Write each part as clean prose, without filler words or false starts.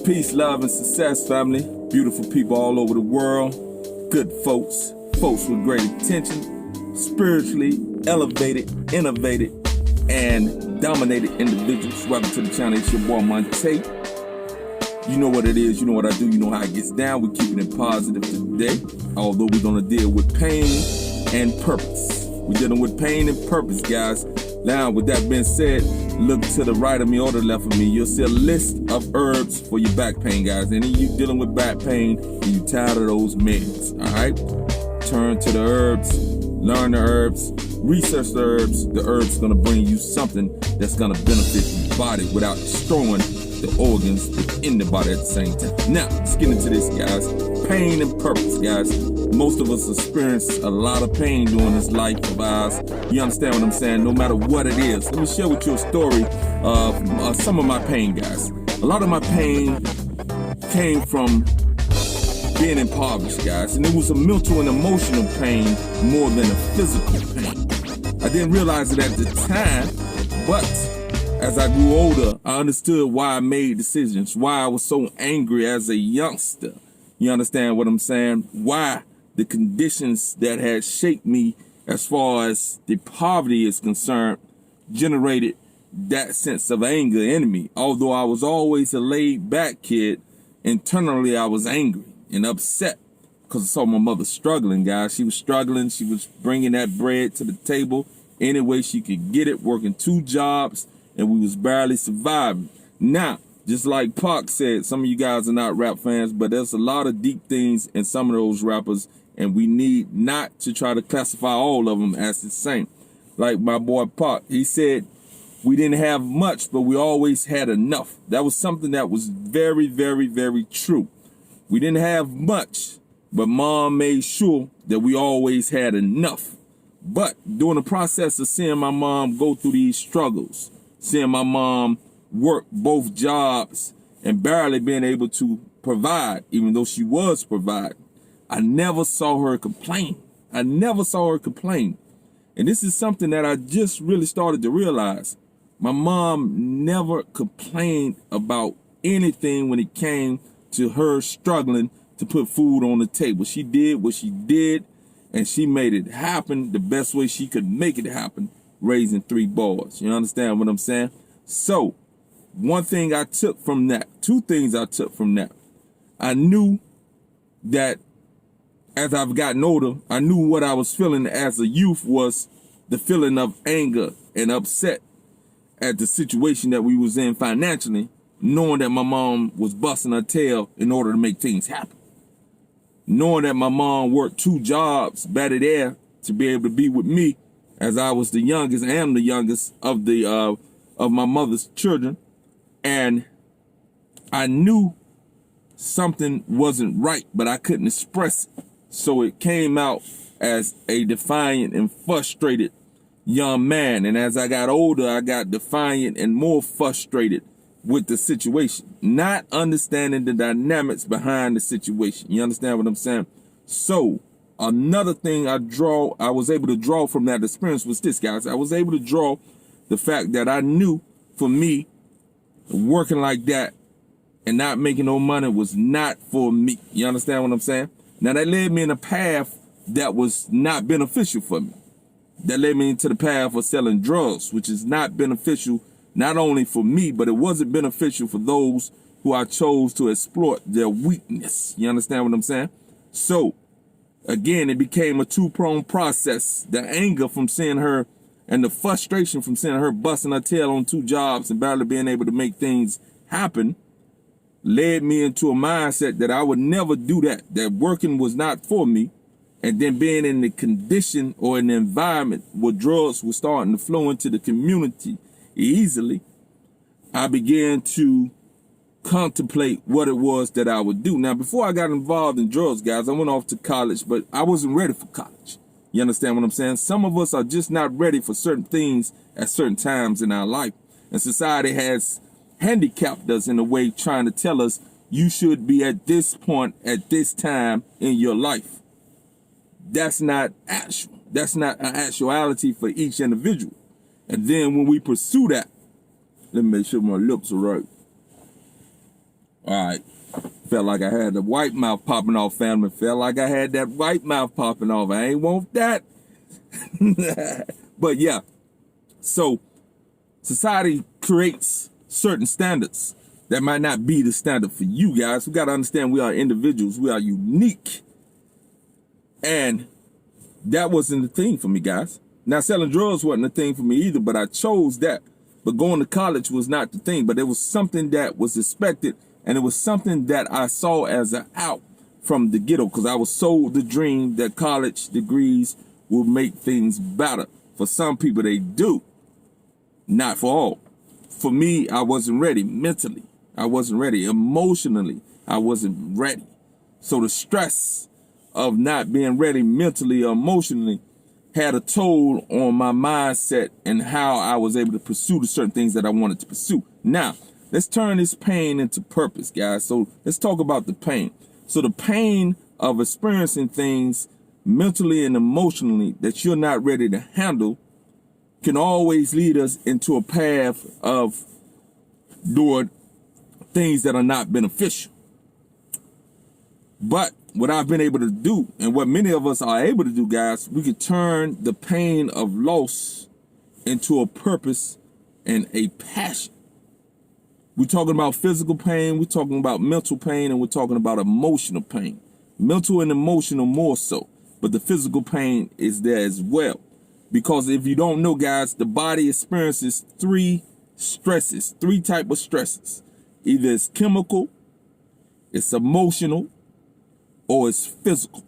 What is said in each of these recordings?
Peace, love, and success, family. Beautiful people all over the world. Good folks. Folks with great intention. Spiritually elevated, innovated, and dominated individuals. Welcome to the channel. It's your boy, Monte. You know what it is. You know what I do. You know how it gets down. We're keeping it positive today. Although we're going to deal with pain and purpose. We're dealing with pain and purpose, guys. Now, with that being said, look to the right of me or the left of me. You'll see a list of herbs for your back pain, guys. Any of you dealing with back pain and you tired of those meds, all right? Turn to the herbs, learn the herbs, research the herbs. The herbs going to bring you something that's going to benefit your body without destroying the organs within the body at the same time. Now, let's get into this, guys. Pain and purpose, guys. Most of us experience a lot of pain during this life of ours. You understand what I'm saying? No matter what it is. Let me share with you a story of some of my pain, guys. A lot of my pain came from being impoverished, guys. And it was a mental and emotional pain more than a physical pain. I didn't realize it at the time, but as I grew older, I understood why I made decisions, why I was so angry as a youngster. You understand what I'm saying? Why the conditions that had shaped me as far as the poverty is concerned generated that sense of anger in me. Although I was always a laid back kid, internally I was angry and upset because I saw my mother struggling, guys. She was struggling. She was bringing that bread to the table any way she could get it, working 2 jobs, and we was barely surviving. Now, just like Pac said, some of you guys are not rap fans, but there's a lot of deep things in some of those rappers, and we need not to try to classify all of them as the same. Like my boy Pac, he said, we didn't have much, but we always had enough. That was something that was very, very, very true. We didn't have much, but Mom made sure that we always had enough. But during the process of seeing my mom go through these struggles, seeing my mom work both jobs and barely being able to provide, even though she was providing, I never saw her complain. I never saw her complain. And this is something that I just really started to realize. My mom never complained about anything when it came to her struggling to put food on the table. She did what she did, and she made it happen the best way she could make it happen, raising 3 boys. You understand what I'm saying? So, one thing I took from that, 2 things I took from that. I knew that as I've gotten older, I knew what I was feeling as a youth was the feeling of anger and upset at the situation that we was in financially, knowing that my mom was busting her tail in order to make things happen. Knowing that my mom worked 2 jobs, better there to be able to be with me as I was the youngest and am the youngest of the of my mother's children. And I knew something wasn't right, but I couldn't express it. So it came out as a defiant and frustrated young man. And as I got older, I got defiant and more frustrated with the situation, not understanding the dynamics behind the situation. You understand what I'm saying? So another thing I was able to draw from that experience was this, guys. I was able to draw the fact that I knew for me, working like that and not making no money was not for me. You understand what I'm saying? Now that led me in a path that was not beneficial for me. That led me into the path of selling drugs, which is not beneficial, not only for me, but it wasn't beneficial for those who I chose to exploit their weakness. You understand what I'm saying? So, again, it became a 2-pronged process. The anger from seeing her and the frustration from seeing her busting her tail on 2 jobs and barely being able to make things happen led me into a mindset that I would never do that working was not for me. And then being in the condition or in the environment where drugs were starting to flow into the community easily, I began to contemplate what it was that I would do. Now, before I got involved in drugs, guys, I went off to college, but I wasn't ready for college. You understand what I'm saying? Some of us are just not ready for certain things at certain times in our life. And society has handicapped us in a way, trying to tell us you should be at this point at this time in your life. That's not actual. That's not an actuality for each individual. And then when we pursue that, let me make sure my lips are right. All right. Felt like I had the white mouth popping off, family. Felt like I had that white mouth popping off. I ain't want that. But yeah, so society creates certain standards that might not be the standard for you guys. We got to understand we are individuals. We are unique. And that wasn't the thing for me, guys. Now, selling drugs wasn't the thing for me either, but I chose that. But going to college was not the thing, but it was something that was expected, and it was something that I saw as an out from the ghetto, because I was sold the dream that college degrees will make things better. For some people, they do. Not for all. For me, I wasn't ready mentally. I wasn't ready emotionally. I wasn't ready. So the stress of not being ready mentally or emotionally had a toll on my mindset and how I was able to pursue the certain things that I wanted to pursue. Now, let's turn this pain into purpose, guys. So let's talk about the pain. So the pain of experiencing things mentally and emotionally that you're not ready to handle can always lead us into a path of doing things that are not beneficial. But what I've been able to do, and what many of us are able to do, guys, we can turn the pain of loss into a purpose and a passion. We're talking about physical pain, we're talking about mental pain, and we're talking about emotional pain. Mental and emotional more so, but the physical pain is there as well. Because if you don't know, guys, the body experiences three types of stresses. Either it's chemical, it's emotional, or it's physical.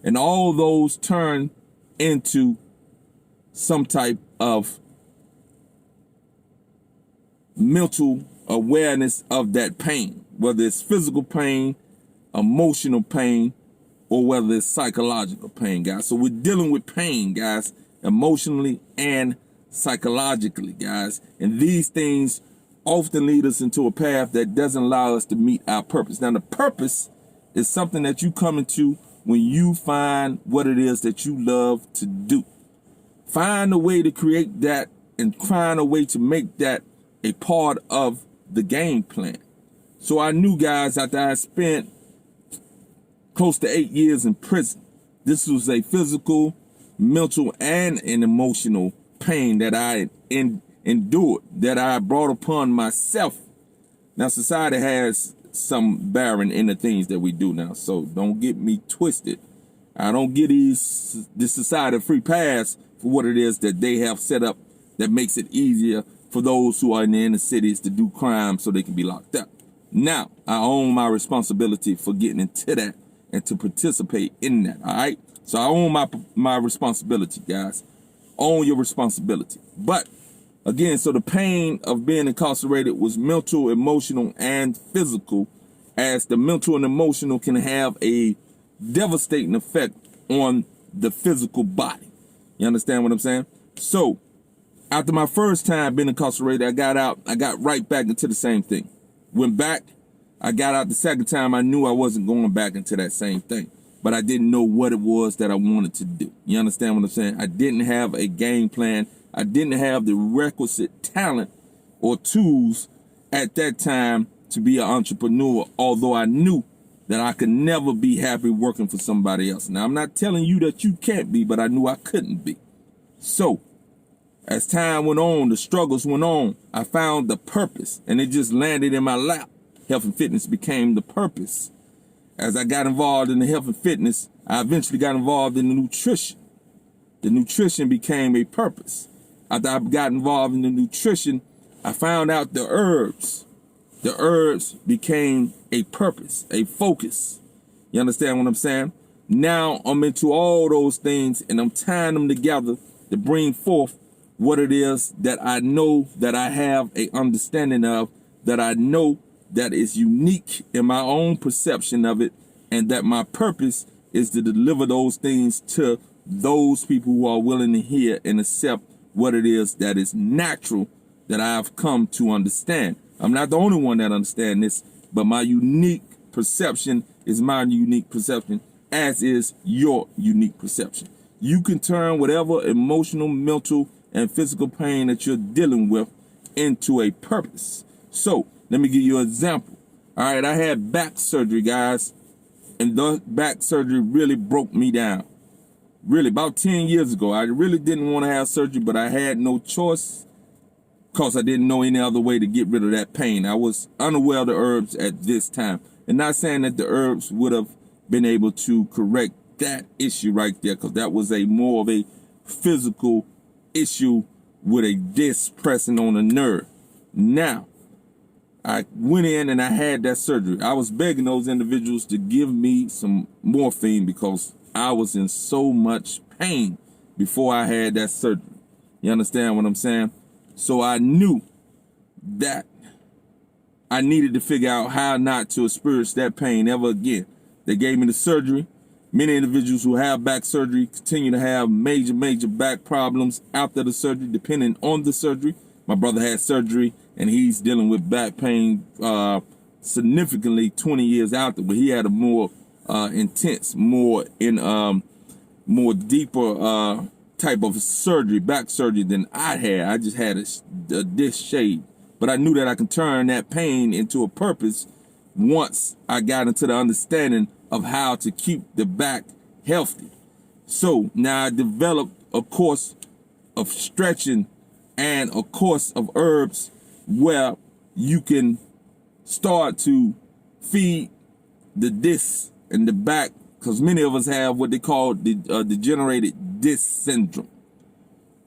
And all those turn into some type of mental awareness of that pain, whether it's physical pain, emotional pain, or whether it's psychological pain, guys. So we're dealing with pain, guys, emotionally and psychologically, guys. And these things often lead us into a path that doesn't allow us to meet our purpose. Now, the purpose is something that you come into when you find what it is that you love to do. Find a way to create that and find a way to make that a part of the game plan. So I knew, guys, after I spent close to 8 years in prison, this was a physical, mental, and an emotional pain that I endured, that I brought upon myself. Now, society has some bearing in the things that we do now, so don't get me twisted. I don't give this society a free pass for what it is that they have set up that makes it easier for those who are in the inner cities to do crime so they can be locked up. Now, I own my responsibility for getting into that and to participate in that, all right? So I own my responsibility, guys. Own your responsibility. But again, so the pain of being incarcerated was mental, emotional, and physical, as the mental and emotional can have a devastating effect on the physical body. You understand what I'm saying? So after my first time being incarcerated, I got out, I got right back into the same thing. Went back, I got out the second time, I knew I wasn't going back into that same thing. But I didn't know what it was that I wanted to do. You understand what I'm saying? I didn't have a game plan. I didn't have the requisite talent or tools at that time to be an entrepreneur, although I knew that I could never be happy working for somebody else. Now, I'm not telling you that you can't be, but I knew I couldn't be. So, as time went on, the struggles went on, I found the purpose, and it just landed in my lap. Health and fitness became the purpose. As I got involved in the health and fitness, I eventually got involved in the nutrition. The nutrition became a purpose. After I got involved in the nutrition, I found out the herbs. The herbs became a purpose, a focus. You understand what I'm saying? Now I'm into all those things, and I'm tying them together to bring forth what it is that I know that I have a understanding of, that I know that is unique in my own perception of it, and that my purpose is to deliver those things to those people who are willing to hear and accept what it is that is natural that I've come to understand. I'm not the only one that understands this, but my unique perception is my unique perception, as is your unique perception. You can turn whatever emotional, mental, and physical pain that you're dealing with into a purpose. So, let me give you an example. All right, I had back surgery, guys, and the back surgery really broke me down. Really, about 10 years ago, I really didn't want to have surgery, but I had no choice because I didn't know any other way to get rid of that pain. I was unaware of the herbs at this time. And not saying that the herbs would have been able to correct that issue right there, because that was a more of a physical issue with a disc pressing on a nerve. Now, I went in and I had that surgery. I was begging those individuals to give me some morphine because I was in so much pain before I had that surgery. You understand what I'm saying? So I knew that I needed to figure out how not to experience that pain ever again. They gave me the surgery. Many individuals who have back surgery continue to have major back problems after the surgery, depending on the surgery. My brother had surgery, and he's dealing with back pain significantly 20 years after, but he had a more intense, more deeper type of surgery, back surgery, than I had. I just had a disc shade. But I knew that I could turn that pain into a purpose once I got into the understanding of how to keep the back healthy. So now I developed a course of stretching and a course of herbs where you can start to feed the disc and the back, because many of us have what they call the degenerated disc syndrome.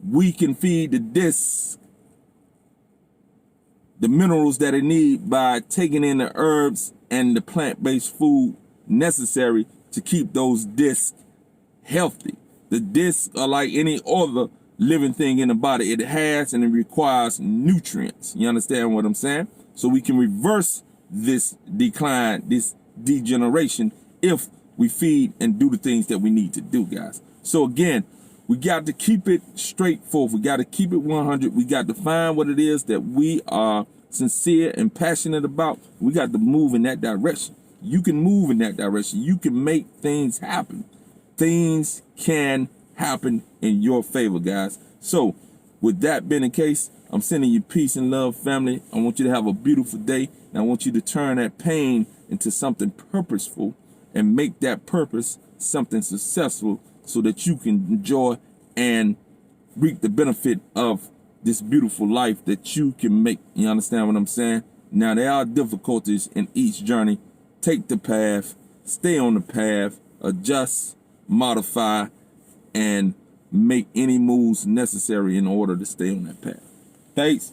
We can feed the disc the minerals that it need by taking in the herbs and the plant-based food necessary to keep those discs healthy. The discs are like any other living thing in the body. It has and it requires nutrients. You understand what I'm saying? So we can reverse this decline, this degeneration, if we feed and do the things that we need to do, guys. So again, we got to keep it straightforward. We got to keep it 100. We got to find what it is that we are sincere and passionate about. We got to move in that direction. You can move in that direction. You can make things happen. Things can happen in your favor, guys. So with that being the case, I'm sending you peace and love, family. I want you to have a beautiful day. And I want you to turn that pain into something purposeful and make that purpose something successful, so that you can enjoy and reap the benefit of this beautiful life that you can make. You understand what I'm saying? Now, there are difficulties in each journey. Take the path, stay on the path, adjust, modify, and make any moves necessary in order to stay on that path. Thanks.